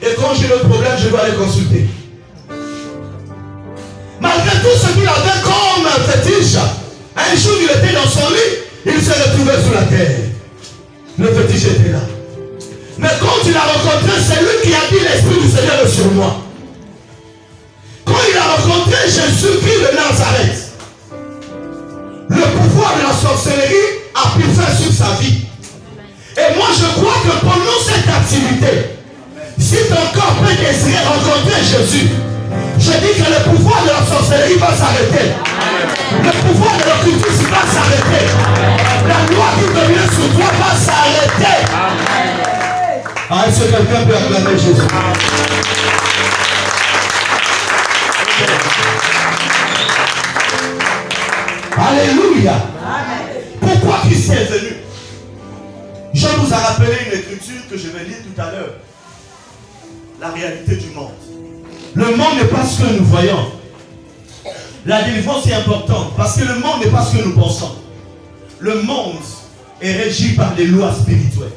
Et quand j'ai le problème, je dois aller consulter. Malgré tout ce qu'il avait comme fétiche, un jour il était dans son lit, il s'est retrouvé sur la terre. Le fétiche était là. Mais quand il a rencontré, c'est lui qui a dit l'Esprit du Seigneur est sur moi. Quand il a rencontré Jésus-Christ de Nazareth, le pouvoir de la sorcellerie a pu faire sur sa vie. Et moi je crois que pendant cette activité, si ton corps peut désirer rencontrer Jésus, je dis que le pouvoir de la sorcellerie va s'arrêter. Le pouvoir de l'occultisme va s'arrêter. La loi qui devient sur toi va s'arrêter. Ah, est-ce que quelqu'un peut acclamer Jésus? Alléluia. Pourquoi Christ est venu? Jean nous a rappelé une écriture que je vais lire tout à l'heure. La réalité du monde. Le monde n'est pas ce que nous voyons. La délivrance est importante parce que le monde n'est pas ce que nous pensons. Le monde est régi par des lois spirituelles.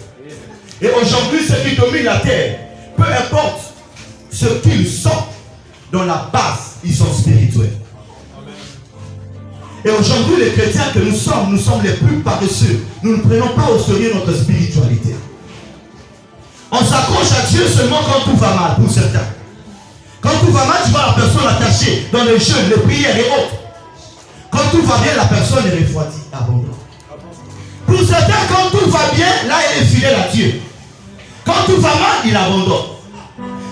Et aujourd'hui, ceux qui dominent la terre, peu importe ce qu'ils sont, dans la base, ils sont spirituels. Et aujourd'hui, les chrétiens que nous sommes les plus paresseux. Nous ne prenons pas au sérieux notre spiritualité. On s'accroche à Dieu seulement quand tout va mal, pour certains. Quand tout va mal, tu vois la personne attachée dans les jeûnes, les prières et autres. Quand tout va bien, la personne est refroidie, abandonnée. Pour certains, quand tout va bien, là, elle est fidèle à Dieu. Quand tout va mal, il abandonne.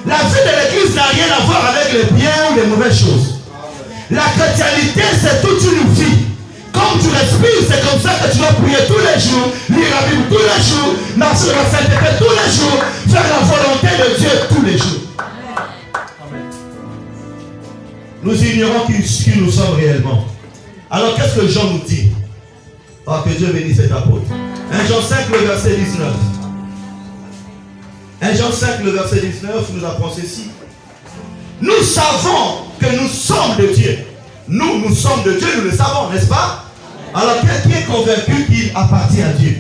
La vie de l'église n'a rien à voir avec les biens ou les mauvaises choses. La chrétienté, c'est toute une vie. Comme tu respires, c'est comme ça que tu dois prier tous les jours, lire la Bible tous les jours, marcher dans la sainteté tous les jours, faire la volonté de Dieu tous les jours. Nous ignorons qui nous sommes réellement. Alors qu'est-ce que Jean nous dit? Oh, que Dieu bénisse cet apôtre. 1 Jean 5, le verset 19. 1 Jean 5, le verset 19 nous apprend ceci. Nous savons que nous sommes de Dieu. Nous sommes de Dieu, nous le savons, n'est-ce pas? Alors qui est convaincu qu'il appartient à Dieu?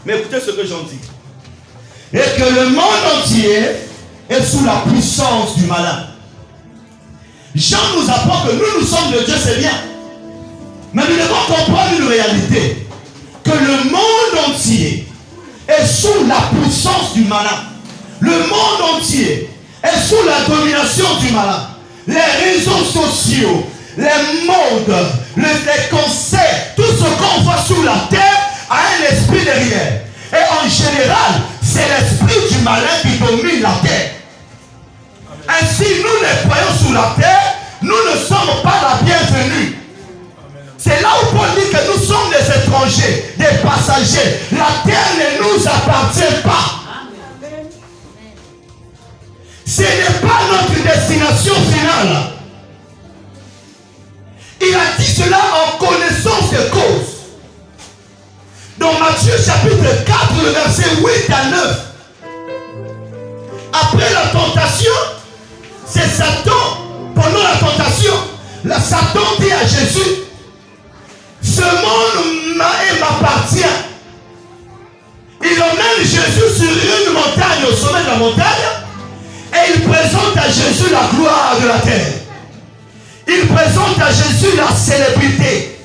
Mais écoutez ce que Jean dit. Et que le monde entier est sous la puissance du malin. Jean nous apprend que nous sommes de Dieu, c'est bien. Mais nous devons comprendre une réalité. Que le monde entier est sous la puissance du malin. Le monde entier est sous la domination du malin. Les réseaux sociaux, les modes, les concerts, tout ce qu'on voit sur la terre a un esprit derrière. Et en général, c'est l'esprit du malin qui domine la terre. Ainsi, nous les croyons sur la terre, nous ne sommes pas la bienvenue. C'est là où Paul dit que nous sommes des étrangers, des passagers. La terre ne nous appartient pas. Ce n'est pas notre destination finale. Il a dit cela en connaissance de cause. Dans Matthieu chapitre 4, le verset 8 à 9. Après la tentation, c'est Satan, pendant la tentation, Satan dit à Jésus, ce monde m'appartient. Il emmène Jésus sur une montagne, au sommet de la montagne, et il présente à Jésus la gloire de la terre. Il présente à Jésus la célébrité.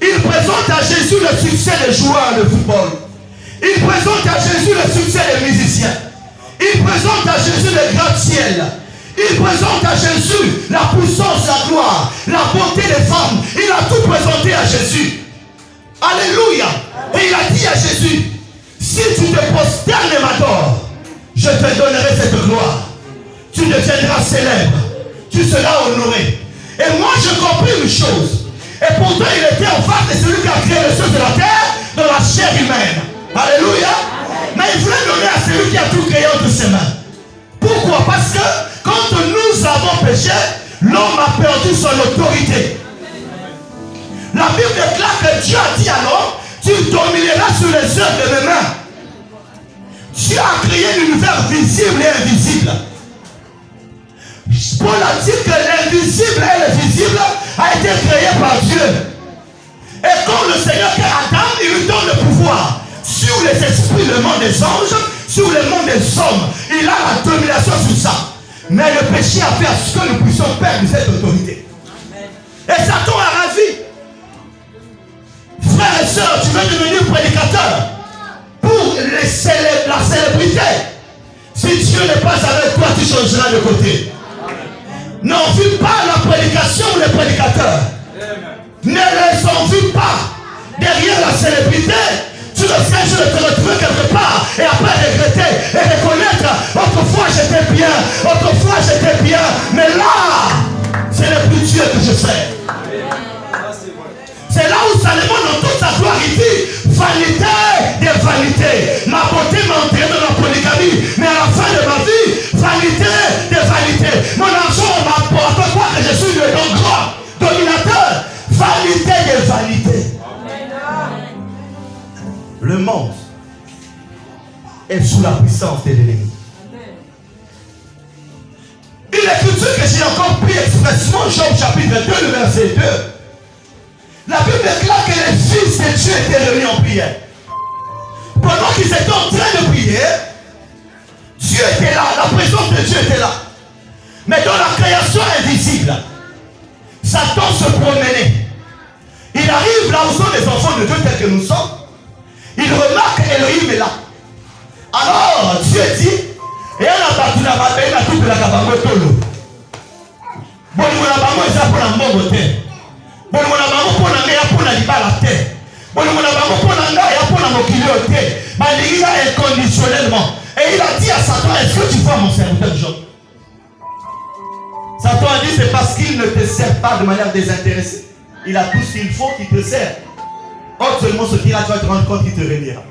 Il présente à Jésus le succès des joueurs de football. Il présente à Jésus le succès des musiciens. Il présente à Jésus le gratte-ciel. Il présente à Jésus la puissance, la gloire, la beauté des femmes. Il a tout présenté à Jésus. Alléluia. Et il a dit à Jésus, si tu te prosternes et m'adores, je te donnerai cette gloire. Tu deviendras célèbre. Tu seras honoré. Et moi, je compris une chose. Et pourtant, il était en face de celui qui a créé les choses de la terre dans la chair humaine. Alléluia. Mais il voulait donner à celui qui a tout créé entre ses mains. Pourquoi? Parce que quand nous avons péché, l'homme a perdu son autorité. La Bible déclare que Dieu a dit à l'homme, tu domineras sur les œuvres de mes mains. Dieu a créé l'univers visible et invisible. Paul a dit que l'invisible et le visible a été créé par Dieu. Et quand le Seigneur crée Adam, il lui donne le pouvoir sur les esprits, le monde des anges, sur le monde des hommes. Il a la domination sur ça. Mais le péché a fait à ce que nous puissions perdre cette autorité. Et Satan a ravi. Frères et sœurs, tu veux devenir prédicateur pour la célébrité. Si Dieu n'est pas avec toi, tu changeras de côté. N'envie pas la prédication ou les prédicateurs. Ne les envie pas. Derrière la célébrité, tu risques de te retrouver quelque part et après regretter et reconnaître autrefois j'étais bien, mais là, ce n'est plus Dieu que je sers. C'est là où Salomon, dans toute sa gloire, il dit vanité des vanités. Ma beauté m'a entraîné dans la polygamie, mais à la fin de ma vie, vanité des vanités. Mon argent m'a apporté quoi que je suis le grand dominateur. Vanité des vanités. Le monde est sous la puissance de l'ennemi. Une écriture que j'ai encore pris expressement, Job chapitre 2, le verset 2. La Bible déclare que les fils de Dieu étaient réunis en prière. Pendant qu'ils étaient en train de prier, Dieu était là, la présence de Dieu était là. Mais dans la création invisible, Satan se promenait. Il arrive là où sont les enfants de Dieu tels que nous sommes. Il remarque Elohim est là. Alors Dieu dit, et elle a battu la bataille, la toute la cabaret tolo. Bon, nous avons ça pour la mort au terre. Bon, nous avons pour la mer pour la libère la terre. Bon, nous avons pour la mer et pour la moquille au terre. Mais il a inconditionnellement. Et il a dit à Satan, est-ce que tu vois mon serviteur Job? Satan a dit, c'est parce qu'il ne te sert pas de manière désintéressée. Il a tout ce qu'il faut qu'il te sert. Or seulement ce qu'il a, tu vas te rendre compte qu'il te réunira.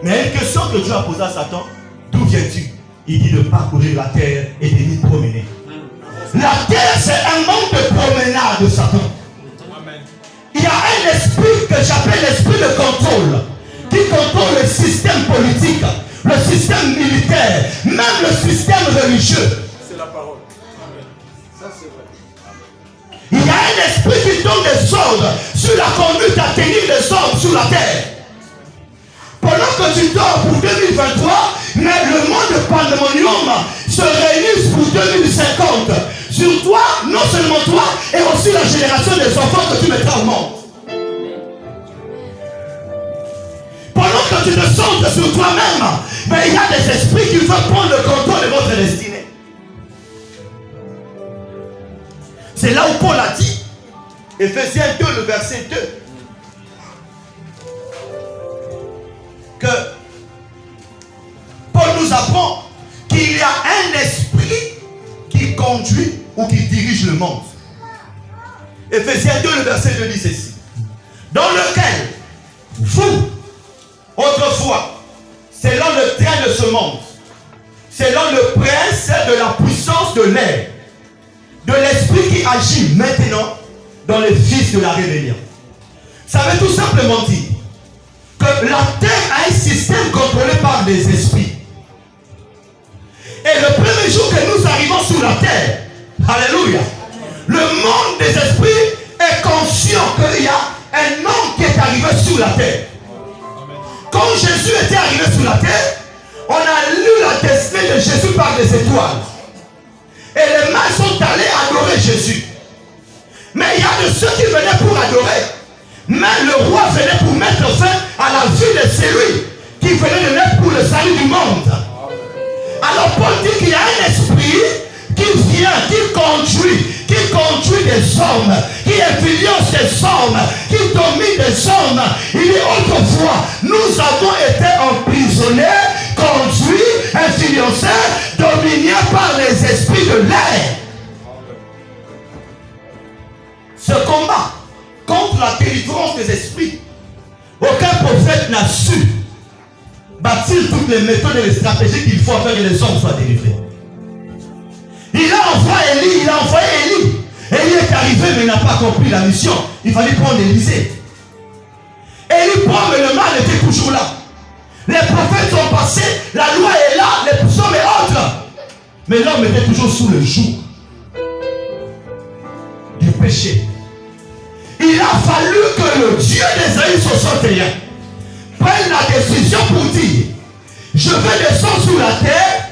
Mais une question que Dieu a posée à Satan, d'où viens-tu? Il dit de parcourir la terre et de m'y promener. La terre, c'est un monde de promenade de Satan. Il y a un esprit que j'appelle l'esprit de contrôle, qui contrôle le système politique, le système militaire, même le système religieux. C'est la parole. Ça, c'est vrai. Il y a un esprit qui donne des ordres sur la conduite à tenir des ordres sur la terre. Pendant que tu dors pour 2023, mais le monde pandémonium se réunit pour 2050. Sur toi, non seulement toi, et aussi la génération des enfants que tu mettras au monde. Pendant que tu te centres sur toi-même, mais il y a des esprits qui veulent prendre le contrôle de votre destinée. C'est là où Paul a dit, Ephésiens 2, le verset 2, que Paul nous apprend qu'il y a un esprit qui conduit ou qui dirige le monde. Ephésiens 2, le verset 2 dit ceci. Dans lequel vous, autrefois, selon le train de ce monde, selon le prince de la puissance de l'air, de l'esprit qui agit maintenant dans les fils de la rébellion. Ça veut tout simplement dire que la terre a un système contrôlé par des esprits. Et le premier jour que nous arrivons sur la terre, alléluia, le monde des esprits est conscient qu'il y a un homme qui est arrivé sur la terre. Quand Jésus était arrivé sur la terre, on a lu la destinée de Jésus par des étoiles. Et les mains sont allées adorer Jésus. Mais il y a de ceux qui venaient pour adorer. Mais le roi venait pour mettre fin à la vie de celui qui venait de naître pour le salut du monde. Alors Paul dit qu'il y a un esprit qui vient, qui conduit des hommes, qui influence des hommes, qui domine des hommes. Il dit autrefois, nous avons été emprisonnés, conduits, influencés, dominés par les esprits de l'air. Ce combat contre la délivrance des esprits, aucun prophète n'a su bâtir toutes les méthodes et les stratégies qu'il faut afin que les hommes soient délivrés. Il a envoyé Élie. Élie est arrivé mais il n'a pas compris la mission. Il fallait prendre Élisée. Élie prend mais le mal était toujours là. Les prophètes sont passés, la loi est là, les psaumes et autres. Mais l'homme était toujours sous le joug du péché. Il a fallu que le Dieu d'Ésaïe 61 prenne la décision pour dire, je vais descendre sur la terre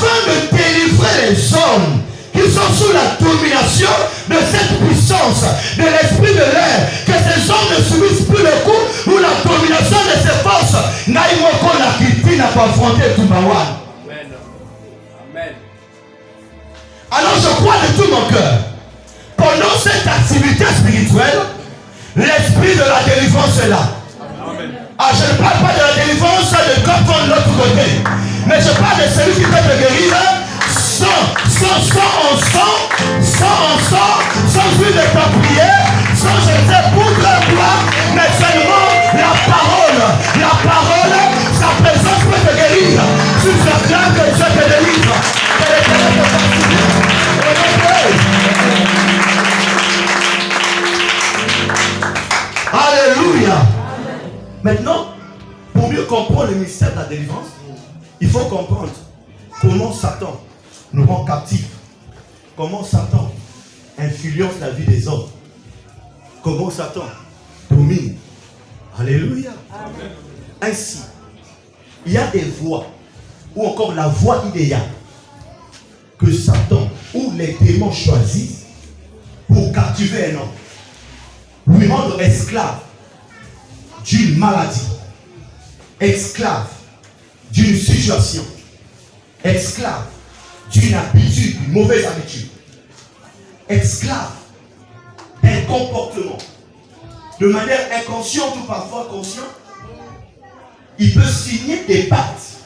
afin de délivrer les hommes qui sont sous la domination de cette puissance, de l'esprit de l'air, que ces hommes ne subissent plus le coup ou la domination de ces forces. Naïmoko la Kiti n'a pas affronté Toumawan. Amen. Alors je crois de tout mon cœur, pendant cette activité spirituelle, l'esprit de la délivrance est là. Amen. Ah, je ne parle pas de la délivrance de Godfond de l'autre côté, mais je parle de celui qui peut te guérir sans huile de ta prière, sans jeter poudre à toi, mais seulement la parole, sa présence peut te guérir. Tu acclames que Dieu te délivre. Que l'Éternel te fasse bien. Alléluia. Maintenant, pour mieux comprendre le mystère de la délivrance, il faut comprendre comment Satan nous rend captifs, comment Satan influence la vie des hommes, comment Satan domine. Alléluia. Amen. Ainsi, il y a des voies, ou encore la voie idéale, que Satan ou les démons choisissent pour captiver un homme, lui rendre esclave d'une maladie, esclave d'une situation, esclave d'une habitude, une mauvaise habitude, esclave d'un comportement, de manière inconsciente ou parfois consciente. Il peut signer des pactes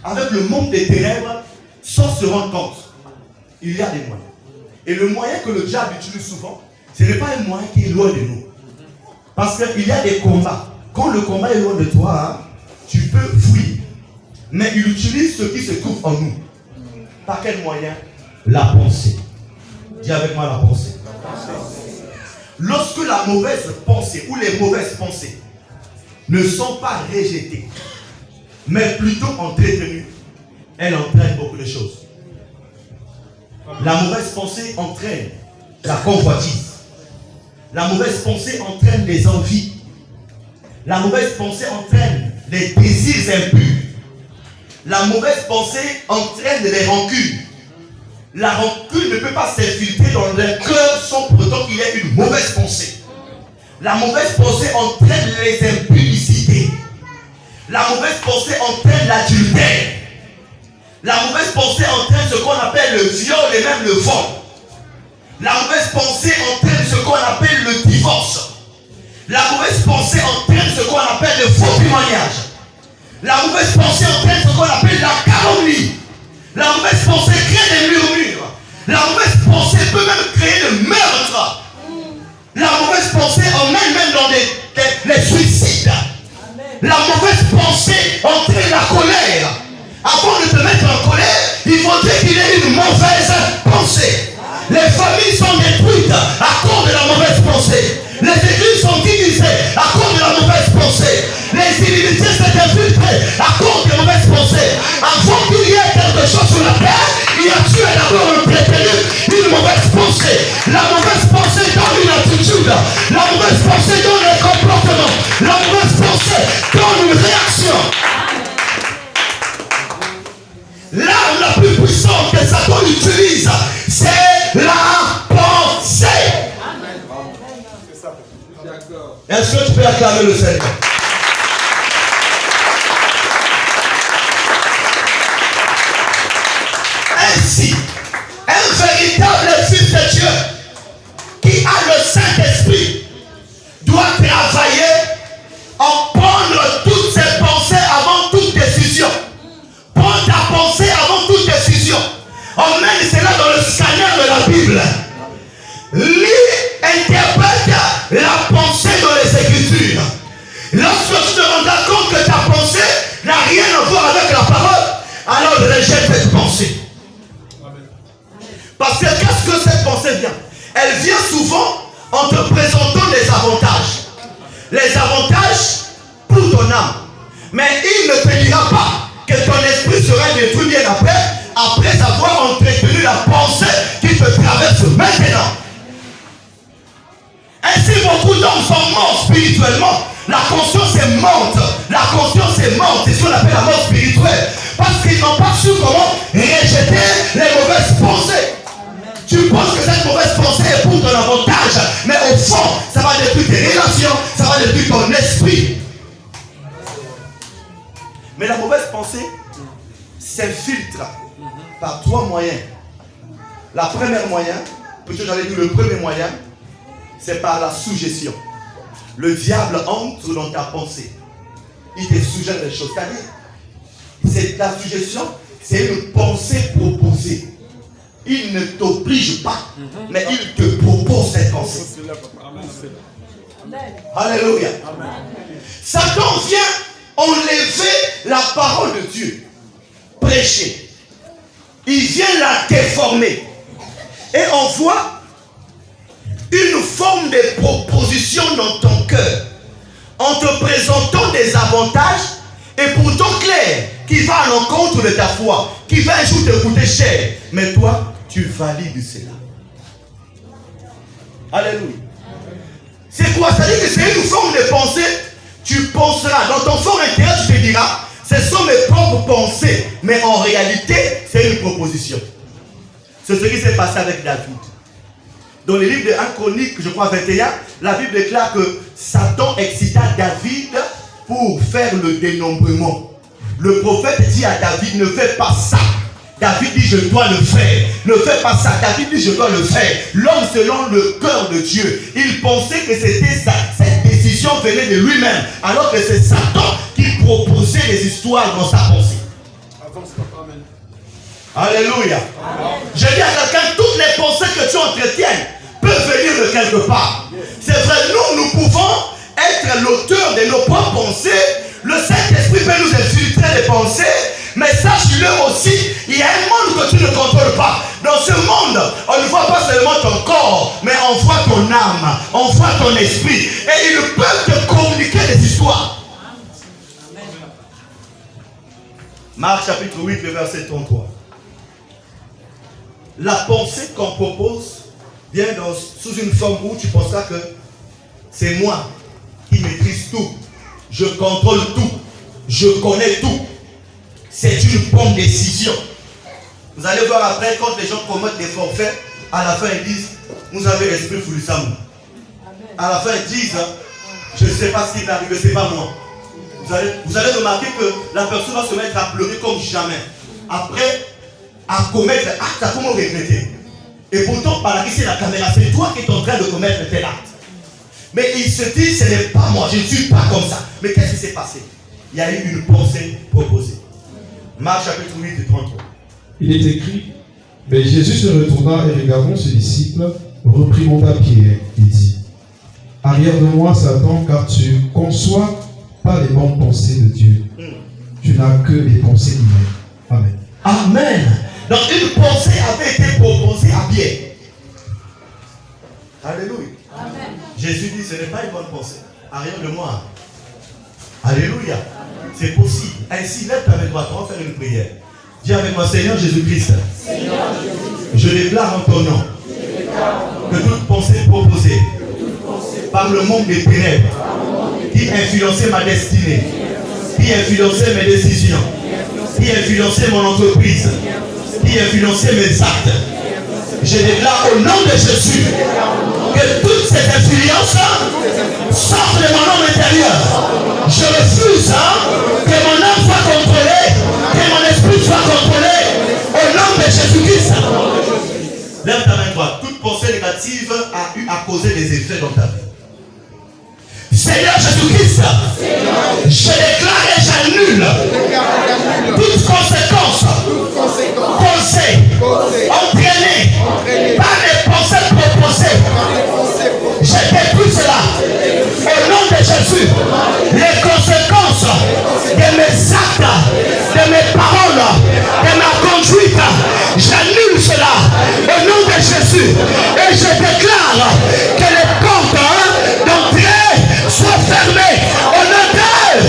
avec le monde des ténèbres sans se rendre compte. Il y a des moyens. Et le moyen que le diable utilise souvent, ce n'est pas un moyen qui est loin de nous. Parce qu'il y a des combats. Quand le combat est loin de toi, tu peux fuir. Mais il utilise ce qui se trouve en nous. Par quel moyen? La pensée. Dis avec moi la pensée. Lorsque la mauvaise pensée ou les mauvaises pensées ne sont pas rejetées, mais plutôt entretenues, elles entraînent beaucoup de choses. La mauvaise pensée entraîne la convoitise. La mauvaise pensée entraîne les envies. La mauvaise pensée entraîne les désirs impurs. La mauvaise pensée entraîne les rancunes. La rancune ne peut pas s'infiltrer dans le cœur sans pour autant qu'il y ait une mauvaise pensée. La mauvaise pensée entraîne les impudicités. La mauvaise pensée entraîne l'adultère. La mauvaise pensée entraîne ce qu'on appelle le viol et même le vol. La mauvaise pensée entraîne ce qu'on appelle le divorce. La mauvaise pensée entraîne ce qu'on appelle le faux témoignage. La mauvaise pensée entraîne ce qu'on appelle la calomnie. La mauvaise pensée crée des murmures. La mauvaise pensée peut même créer le meurtre. La mauvaise pensée emmène même dans les suicides. La mauvaise pensée entraîne la colère. Avant de te mettre en colère, il faudrait qu'il y ait une mauvaise pensée. Les familles sont détruites à cause de la mauvaise pensée. Les églises sont divisées à cause de la mauvaise pensée. Les inimitiés sont infiltrées à cause de la mauvaise pensée. Avant qu'il y ait quelque chose sur la terre, il y a tué d'abord entretenu une mauvaise pensée. La mauvaise pensée donne une attitude. La mauvaise pensée donne un comportement. La mauvaise pensée donne une réaction. L'arme la plus puissante que Satan utilise, c'est la pensée. Est-ce que tu peux acclamer le Seigneur? Ainsi, un véritable fils de Dieu qui a le Saint-Esprit doit travailler en prendre toutes ses pensées avant toute décision. Prends ta pensée avant toute décision. Emmène cela dans le scanner de la Bible. Lis, interprète la pensée dans les Écritures. Lorsque tu te rendras compte que ta pensée n'a rien à voir avec la parole, alors rejette cette pensée. Parce que qu'est-ce que cette pensée vient? Elle vient souvent en te présentant des avantages. Les avantages pour ton âme. Mais il ne te dira pas que ton esprit sera détruit bien après avoir entretenu la pensée qui te traverse maintenant. Ainsi, beaucoup d'hommes sont morts spirituellement. La conscience est morte. La conscience est morte. C'est ce qu'on appelle la mort spirituelle. Parce qu'ils n'ont pas su comment Tu penses que cette mauvaise pensée est pour ton avantage, mais au fond, ça va détruire tes relations, ça va détruire ton esprit. Mais la mauvaise pensée s'infiltre par 3 moyens. La première moyen, plutôt j'allais dire le premier moyen, c'est par la suggestion. Le diable entre dans ta pensée. Il te suggère des choses. C'est la suggestion, c'est une pensée proposée. Il ne t'oblige pas, mais il te propose cette pensée. Alléluia. Satan vient enlever la parole de Dieu. Prêcher. Il vient la déformer. Et on voit une forme de proposition dans ton cœur. En te présentant des avantages et pourtant clairs, qui va à l'encontre de ta foi, qui va un jour te coûter cher. Mais toi, tu valides cela. Alléluia. C'est quoi? Ça dit que c'est une forme de pensée. Tu penseras, dans ton fort intérieur, tu te diras, ce sont mes propres pensées. Mais en réalité, c'est une proposition. C'est ce qui s'est passé avec David. Dans le livre de 1 Chronique, je crois 21, la Bible déclare que Satan excita David pour faire le dénombrement. Le prophète dit à David, ne fais pas ça. David dit, je dois le faire. Ne fais pas ça. David dit, je dois le faire. L'homme selon le cœur de Dieu. Il pensait que c'était ça. Cette décision venait de lui-même. Alors que c'est Satan qui proposait les histoires dans sa pensée. Amen. Alléluia. Amen. Je dis à quelqu'un, toutes les pensées que tu entretiennes peuvent venir de quelque part. C'est vrai, nous pouvons être l'auteur de nos propres pensées. Le Saint-Esprit peut nous infiltrer les pensées. Mais sache-le aussi, il y a un monde que tu ne contrôles pas. Dans ce monde, on ne voit pas seulement ton corps, mais on voit ton âme, on voit ton esprit. Et ils peuvent te communiquer des histoires. Marc chapitre 8, le verset 33. La pensée qu'on propose vient sous une forme où tu penseras que c'est moi qui maîtrise tout. Je contrôle tout. Je connais tout. C'est une bonne décision. Vous allez voir après, quand les gens commettent des forfaits, à la fin ils disent, vous avez l'esprit Foulissamou. À la fin ils disent, je ne sais pas ce qui est arrivé, ce n'est pas moi. Vous allez remarquer que la personne va se mettre à pleurer comme jamais. Après, à commettre l'acte, à comment regretter. Et pourtant, par la question de la caméra, c'est toi qui es en train de commettre tel acte. Mais il se dit, ce n'est pas moi, je ne suis pas comme ça. Mais qu'est-ce qui s'est passé? Il y a eu une pensée proposée. Marc chapitre 8, 33. Il est écrit, mais Jésus se retourna et regardant ses disciples, reprit mon papier et dit, arrière de moi Satan, car tu conçois pas les bonnes pensées de Dieu. Tu n'as que les pensées humaines. Amen. Amen. Donc une pensée avait été proposée à bien. Alléluia. Amen. Jésus dit, ce n'est pas une bonne pensée. Arrière de moi. Alléluia. C'est possible. Ainsi, lève ta main droite, on va faire une prière. Dis avec moi, Seigneur Jésus-Christ, je déclare en ton nom que toute pensée proposée par le monde des ténèbres qui influençait ma destinée, qui influençait mes décisions, qui influençait mon entreprise, qui influençait mes actes, je déclare au nom de Jésus que toutes ces influences sortent de mon homme intérieur. Je refuse que mon âme soit contrôlée, que mon esprit soit contrôlé au nom de Jésus-Christ. Lève ta main droite. Toute pensée négative a eu à causer des effets dans ta vie. Seigneur Jésus-Christ, je déclare et j'annule toute conséquence causée, entraînée par des pensées proposées. Je détruis cela au nom de Jésus. Les conséquences de mes actes, de mes paroles, de ma conduite, j'annule cela au nom de Jésus. Et je déclare que les portes d'entrée soient fermées au nom d'elle.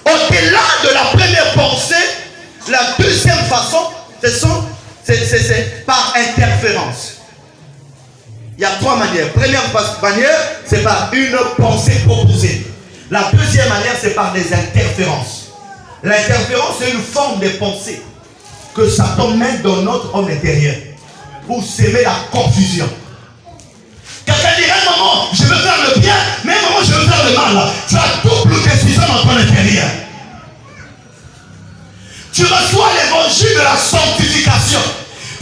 Au-delà de la première pensée, la deuxième façon, c'est par interférence. Il y a 3 manières. Première manière, c'est par une pensée proposée. La deuxième manière, c'est par des interférences. L'interférence, c'est une forme de pensée que Satan met dans notre homme intérieur pour s'aimer la confusion. Quelqu'un dirait, maman, je veux faire le bien, mais maman, je veux faire le mal. Tu as double décision dans ton intérieur. Tu reçois l'évangile de la sanctification.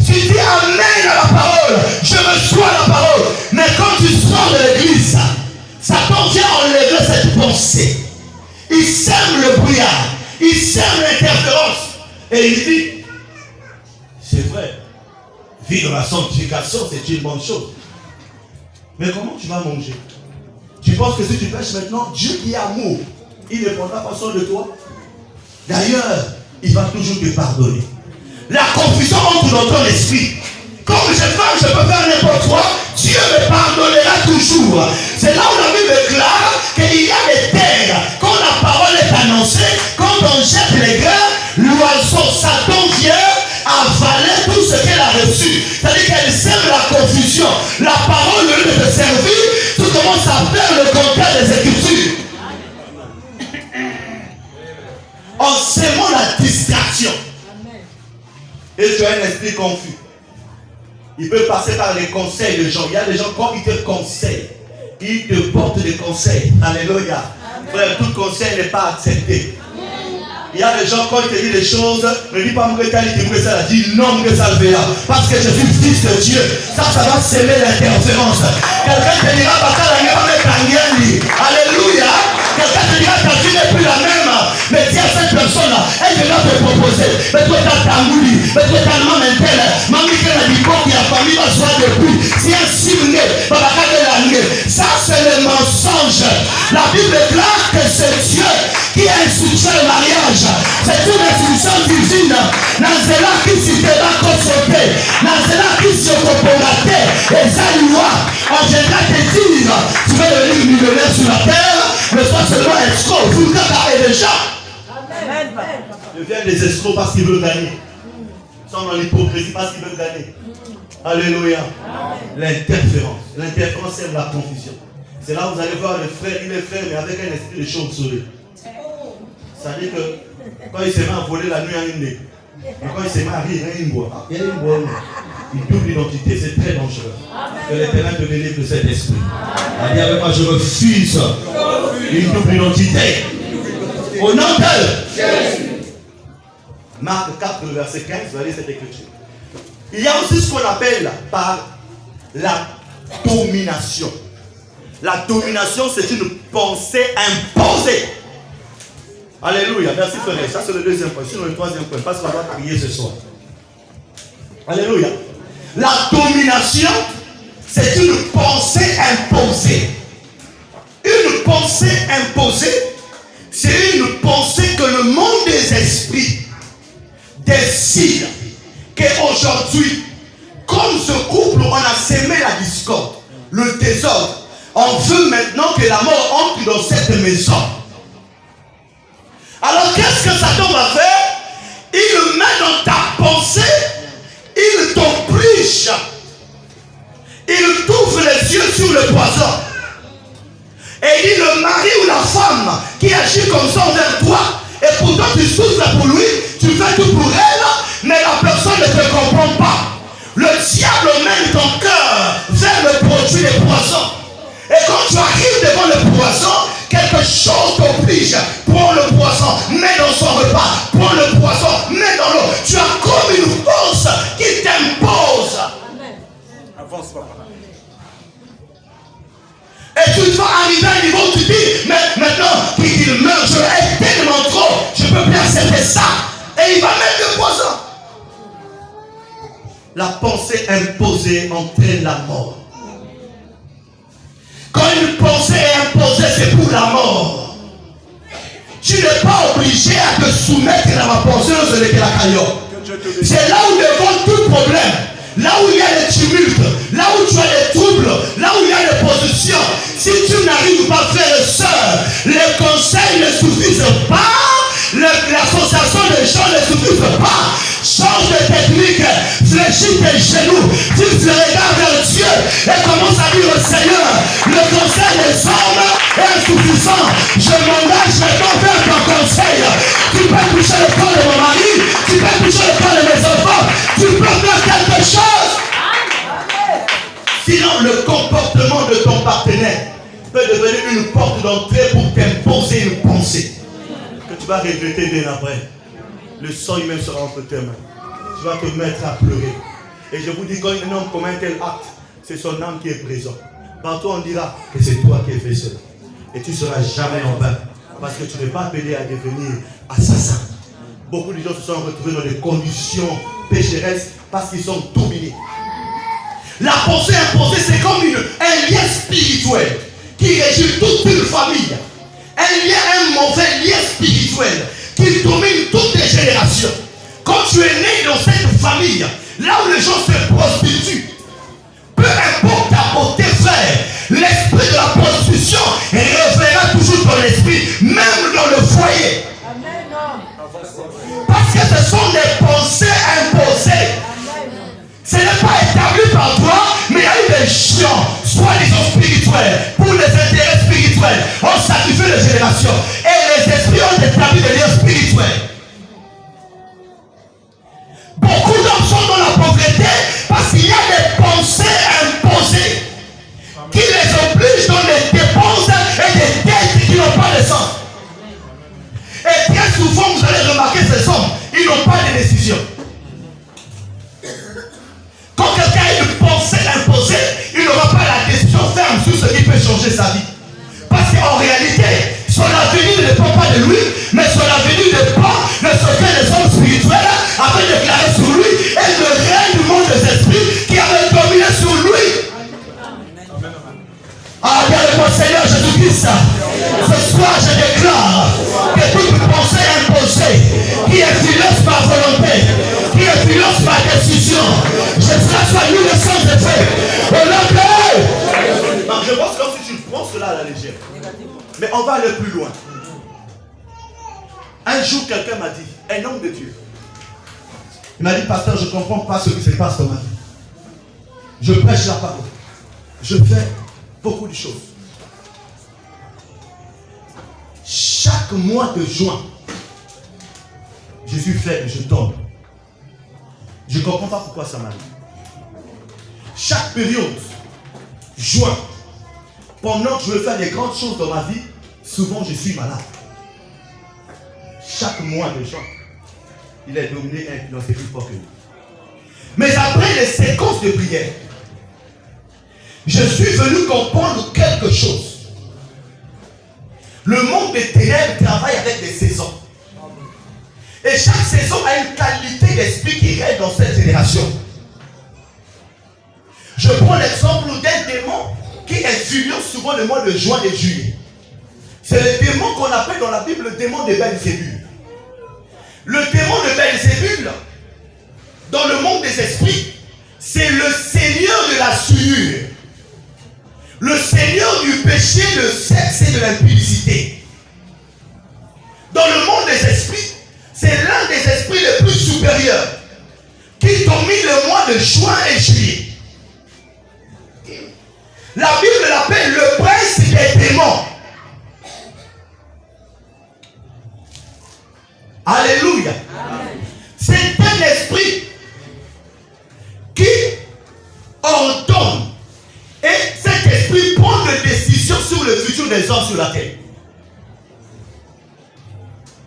Tu dis amen à la parole. Je reçois la parole. Mais quand tu sors de l'église, Satan vient enlever cette pensée. Il sème le brouillard. Il sème l'interférence. Et il dit, c'est vrai, vivre la sanctification, c'est une bonne chose. Mais comment tu vas manger? Tu penses que si tu pêches maintenant, Dieu qui est amour, il ne prendra pas soin de toi? D'ailleurs, il va toujours te pardonner. La confusion entre dans ton esprit. Comme je peux faire n'importe quoi, Dieu me pardonnera toujours. C'est là où la Bible déclare qu'il y a des terres. Quand la parole est annoncée, quand on jette les grains, l'oiseau Satan vient avaler tout ce qu'elle a reçu. C'est-à-dire qu'elle sème la confusion. La parole, au lieu de te servir, tu commences à faire le contraire des Écritures. En sémant la distraction. Et tu as un esprit confus. Il peut passer par les conseils de gens. Il y a des gens, quand ils te conseillent, ils te portent des conseils. Alléluia. Frère, tout conseil n'est pas accepté. Il y a des gens, quand ils te disent des choses, ne dis pas que ça, dis non que ça le verra. Parce que je suis fils de Dieu. Ça va s'aimer l'interférence. Quelqu'un te dira, alléluia. Quelqu'un te dira, ta vie n'est plus la même. Mais dis à cette personne, elle vient te proposer. Mais toi, t'as tamouli. Mais toi, t'as le nom mentel. Mamie, qui a dit quoi, qui a famille, va soit depuis. Si un simné, ça, c'est le mensonge. La Bible déclare que c'est Dieu qui a institué le mariage. C'est une institution divine. Nazela qui s'y va consulter. Nazela qui se comporte. Et ça, loi. En général, te dire, tu vas devenir millionnaire sur la terre. Mais sois seulement escroc. Vous le et déjà. Deviennent des escrocs parce qu'ils veulent gagner. Ils sont dans l'hypocrisie parce qu'ils veulent gagner. Alléluia. L'interférence. L'interférence, c'est la confusion. C'est là où vous allez voir le frère, il est frère, mais avec un esprit de chauve-souris. C'est-à-dire que quand il se met à voler la nuit à une nez, quand il se met à rire, il boit. Il y a une boîte. Une double identité, c'est très dangereux. Que l'Éternel te délivre de cet esprit. Allez avec moi, je refuse une double identité. Au nom de Jésus. Marc 4, verset 15, vous allez cette écriture. Il y a aussi ce qu'on appelle par la domination. La domination, c'est une pensée imposée. Alléluia, merci frère. Ça c'est le deuxième point. Sinon le troisième point, parce qu'on va prier ce soir. Alléluia. La domination, c'est une pensée imposée. Une pensée imposée, c'est une pensée que le monde des esprits décide qu'aujourd'hui, comme ce couple, on a sémé la discorde, le désordre. On veut maintenant que la mort entre dans cette maison. Alors qu'est-ce que Satan va faire? Il met dans ta pensée, il t'oblige, il t'ouvre les yeux sur le poison. Et il dit le mari ou la femme qui agit comme ça envers toi, et pourtant tu souffres pour lui, tu fais tout pour elle, mais la personne ne te comprend pas. Le diable mène ton cœur vers le produit des poissons. Et quand tu arrives devant le poisson, quelque chose t'oblige. Prends le poisson, mets dans son repas. Prends le poisson, mets dans l'eau. Tu as comme une force qui t'impose. Avance, papa. Et tu vas arriver à un niveau où tu dis, mais maintenant qu'il meurt, je hais tellement trop, je ne peux plus accepter ça. Et il va mettre le poison. La pensée imposée entraîne la mort. Quand une pensée est imposée, c'est pour la mort. Tu n'es pas obligé à te soumettre à ma pensée dans ce la caillot. C'est là où devant tout problème, là où il y a des tumultes, là où tu as des troubles, là où il y a des positions. Si tu n'arrives pas à faire ça, les conseils ne suffisent pas, l'association des gens ne suffisent pas. Change de technique, fléchis tes genoux, fixe le regard vers Dieu et commence à dire au Seigneur, le conseil des hommes est insuffisant. Je m'engage maintenant vers ton conseil. Tu peux toucher le corps de mon mari, tu peux toucher le corps de mes peut devenir une porte d'entrée pour t'imposer une pensée que tu vas regretter bien après. Le sang humain sera entre tes mains. Tu vas te mettre à pleurer. Et je vous dis, quand un homme commet un tel acte, c'est son âme qui est présente. Partout on dira que c'est toi qui es fait cela. Et tu ne seras jamais en vain. Parce que tu n'es pas appelé à devenir assassin. Beaucoup de gens se sont retrouvés dans des conditions pécheresses parce qu'ils sont dominés. La pensée imposée, c'est comme un lien spirituel qui régit toute une famille. Un mauvais lien spirituel qui domine toutes les générations. Quand tu es né dans cette famille, là où les gens se prostituent, peu importe ta beauté, frère, l'esprit de la prostitution reviendra toujours dans l'esprit, même dans le foyer. Parce que ce sont des pensées imposées. Ce n'est pas établi par toi, mais il y a eu des gens, soi-disant spirituels, pour les intérêts spirituels. On sacrifie les générations. Et les esprits ont établi des liens spirituels. Beaucoup d'hommes sont dans la pauvreté parce qu'il y a des pensées imposées qui les obligent dans des dépenses et des dettes qui n'ont pas de sens. Et très souvent, vous allez remarquer ces hommes, ils n'ont pas de décision. Quand quelqu'un a une pensée imposée, il n'aura pas la décision ferme sur ce qui peut changer sa vie. Parce qu'en réalité, son avenir ne dépend pas de lui, mais son avenir dépend de ce que les hommes spirituels avaient déclaré sur lui et le règne du monde des esprits qui avait dominé sur lui. Ah, regarde-moi, Seigneur Jésus-Christ. Ce soir, je déclare que toute pensée imposée qui influence ma volonté, qui influence ma décision, je serai soigné le sang de fait. Au nom de... Non, je pense comme si tu prends cela à la légère. Mais on va aller plus loin. Un jour, quelqu'un m'a dit, un homme de Dieu, il m'a dit, pasteur, je ne comprends pas ce qui se passe dans ma vie. Je prêche la parole. Je fais beaucoup de choses. Chaque mois de juin, je suis faible, je tombe. Je ne comprends pas pourquoi ça m'arrive. Chaque période, juin, pendant que je veux faire des grandes choses dans ma vie, souvent je suis malade. Chaque mois de juin, il est dominé et influencé plus fort que nous. Mais après les séquences de prière, je suis venu comprendre quelque chose. Le monde des ténèbres travaille avec des saisons. Et chaque saison a une qualité d'esprit qui règne dans cette génération. Je prends l'exemple d'un démon qui influence souvent le mois de juin et juillet. C'est le démon qu'on appelle dans la Bible le démon de Belzébul. Le démon de Belzébul, dans le monde des esprits, c'est le seigneur de la souillure. Le seigneur du péché, le sexe et de l'impudicité. Dans le monde des esprits, c'est l'un des esprits les plus supérieurs qui domine le mois de juin et juillet. La Bible l'appelle le prince des démons. Alléluia. C'est un esprit qui ordonne. Et cet esprit prend des décisions sur le futur des hommes sur la terre.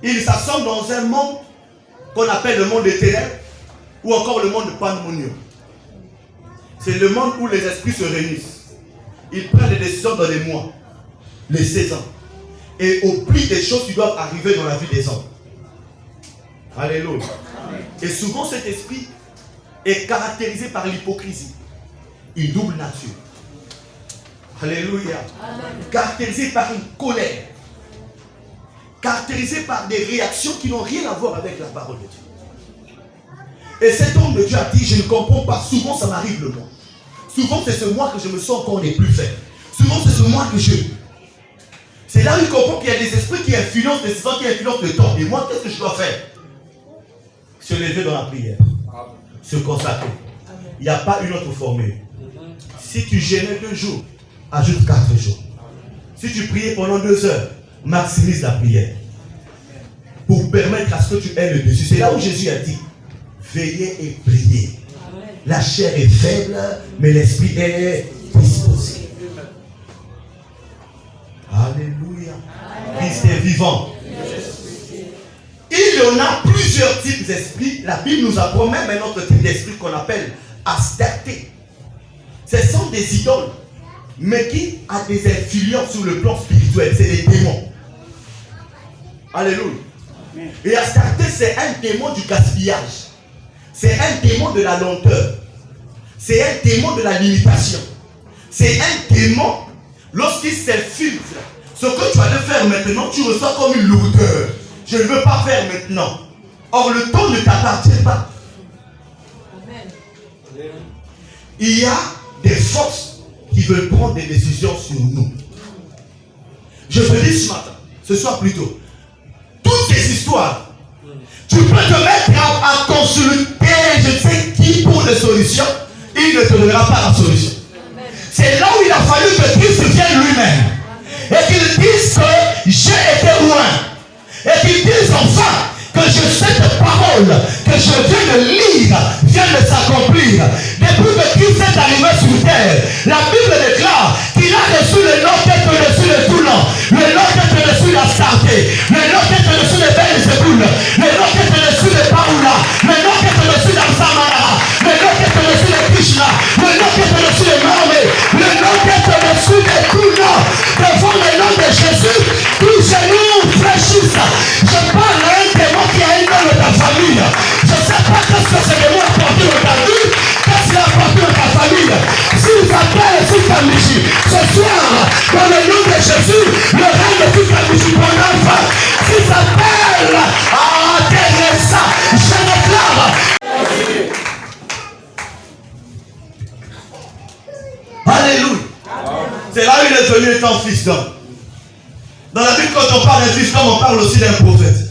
Il s'assemble dans un monde qu'on appelle le monde des ténèbres ou encore le monde de pandémonium. C'est le monde où les esprits se réunissent. Ils prennent des décisions dans les mois, les saisons. Et oublient des choses qui doivent arriver dans la vie des hommes. Alléluia. Et souvent cet esprit est caractérisé par l'hypocrisie. Une double nature. Alléluia. Caractérisé par une colère. Caractérisé par des réactions qui n'ont rien à voir avec la parole de Dieu. Et cet homme de Dieu a dit, je ne comprends pas. Souvent ça m'arrive le mois. Souvent c'est ce mois que je me sens encore les plus faibles. Souvent c'est ce mois que je... C'est là où il comprend qu'il y a des esprits qui influencent les saisons, qui influencent le temps. Et moi, qu'est-ce que je dois faire? Se lever dans la prière. Se consacrer. Il n'y a pas une autre formule. Si tu jeûnais 2 jours, ajoute 4 jours. Si tu priais pendant 2 heures, maximise la prière. Pour permettre à ce que tu aies le dessus. C'est là où Jésus a dit, veillez et priez. La chair est faible, mais l'esprit est disposé. Christ est vivant. Il y en a plusieurs types d'esprits. La Bible nous apprend même un autre type d'esprit qu'on appelle Astarté. Ce sont des idoles, mais qui a des influences sur le plan spirituel. C'est des démons. Alléluia. Et Astarté, c'est un démon du gaspillage. C'est un démon de la lenteur. C'est un démon de la limitation. C'est un démon, lorsqu'il s'infiltre, ce que tu allais faire maintenant, tu ressens comme une lourdeur. Je ne veux pas faire maintenant. Or, le temps ne t'appartient pas. Amen. Il y a des forces qui veulent prendre des décisions sur nous. Je te dis ce matin, ce soir plutôt, toutes ces histoires, tu peux te mettre à consulter je ne sais qui pour des solutions, il ne te donnera pas la solution. C'est là où il a fallu que Christ vienne lui-même et qu'il dise que j'ai été loin et qu'il dise enfin que cette parole que je viens de lire vient de s'accomplir. Depuis que Christ est arrivé sur terre, la Bible déclare qu'il a reçu le nom qui est au-dessus de tout nom, le nom qui est au-dessus de l'Astarté, le nom qui est au-dessus de Belzéboul, le nom qui est au-dessus de Paoula, le nom qui est au-dessus d'Amsamara, le nom qui est au-dessus de Krishna, le nom qui est au-dessus de Mahomet, le nom qui est au-dessus de tout nom. Devant le nom de Jésus, tous genoux fléchissent. Je parle à un démon qui a un nom de ta famille. Je ne sais pas qu'est-ce que ce démon a porté dans ta vie, qu'est-ce qu'il a porté dans ta famille. S'il s'appelle Fukamishi, ce soir, dans le nom de Jésus, le règne de Fukamishi, mon enfant, s'il s'appelle Teresa, je déclare. Alléluia. C'est là où il est venu étant fils d'homme. Dans la Bible, quand on parle d'un fils d'homme, on parle aussi d'un prophète.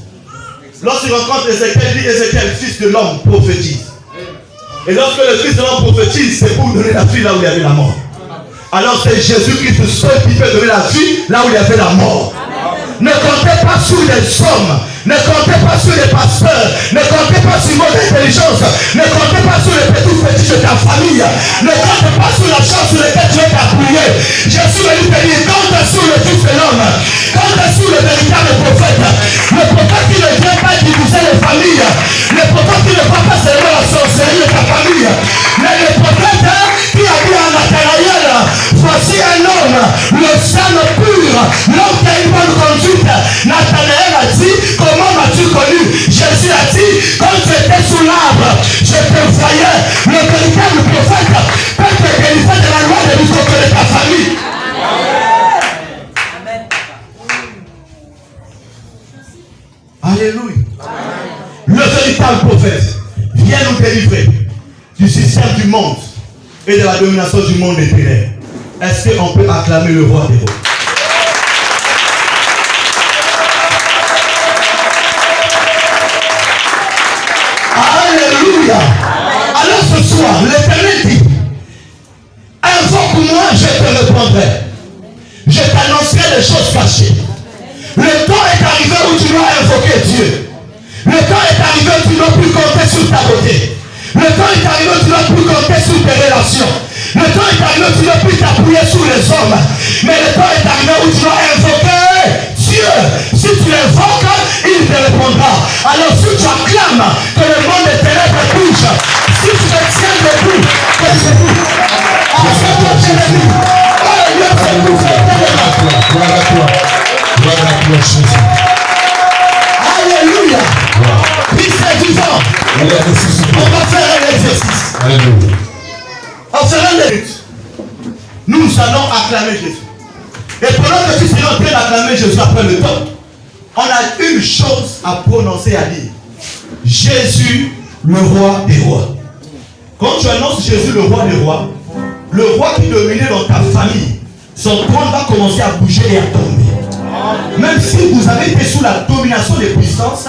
Lorsqu'il rencontre Ézéchiel, il dit Ézéchiel, fils de l'homme, prophétise. Et lorsque le fils de l'homme prophétise, c'est pour donner la vie là où il y avait la mort. Alors c'est Jésus-Christ seul qui peut donner la vie là où il y avait la mort. Ne comptez pas sur les hommes, ne comptez pas sur les pasteurs, ne comptez pas sur votre intelligence, ne comptez pas sur les petits fétiches de ta famille, ne comptez pas sur la chance sur laquelle tu es appuyé. Jésus venu te dire, compte sur le Fils de l'homme, compte sur le véritable prophète, le prophète qui ne vient pas diviser les familles, le prophète qui ne va pas seulement la sorcellerie de ta famille, mais le prophète qui a dit à Nathanaël, voici un homme, le sang pur, l'homme qui a une bonne conduite. Nathanaël a dit, comment m'as-tu connu? Jésus a dit, quand tu étais sous l'arbre, je te voyais. Le véritable prophète peut te délivrer de la loi de l'histoire de ta famille. Amen. Alléluia. Le véritable prophète vient nous délivrer du système du monde et de la domination du monde des ténèbres. Est-ce qu'on peut acclamer le roi des rois? Alléluia. Alors ce soir, l'Éternel dit, invoque-moi, je te répondrai. Je t'annoncerai les choses cachées. Le temps est arrivé où tu dois invoquer Dieu. Le temps est arrivé où tu ne dois plus compter sur ta beauté. Le temps est arrivé où tu ne dois plus compter sur tes relations. Le temps est arrivé où tu ne dois plus t'appuyer sur les hommes. Mais le temps est arrivé où tu dois invoquer Dieu. Si tu l'invoques, il te répondra. Alors si tu acclames que le monde des ténèbres bouge, si tu te tiens debout, que c'est tout. Alors que tu es debout. Alléluia, c'est tout. Gloire à toi. Gloire à toi, Jésus. Alléluia. Christ est vivant. On va faire un exercice. Alléluia. On fera une minute. Nous allons acclamer Jésus. Et pendant que tu seras en train d'acclamer Jésus après le temps, on a une chose à prononcer, à dire. Jésus, le roi des rois. Quand tu annonces Jésus, le roi des rois, le roi qui dominait dans ta famille, son trône va commencer à bouger et à tomber. Même si vous avez été sous la domination des puissances,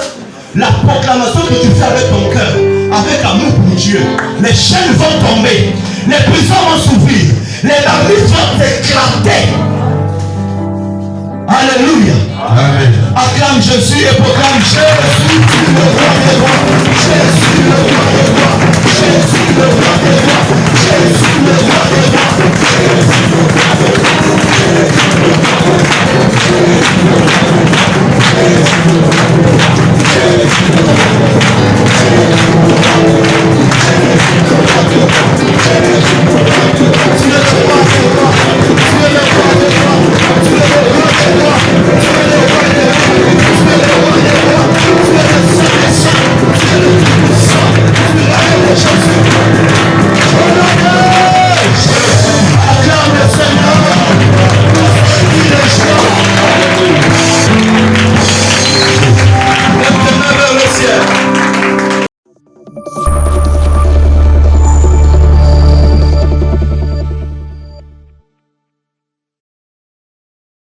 la proclamation que tu fais avec ton cœur, avec amour pour Dieu, les chaînes vont tomber, les prisons vont s'ouvrir, les barrières vont éclater. Alléluia. Amen. Acclame Jésus et proclame Jésus.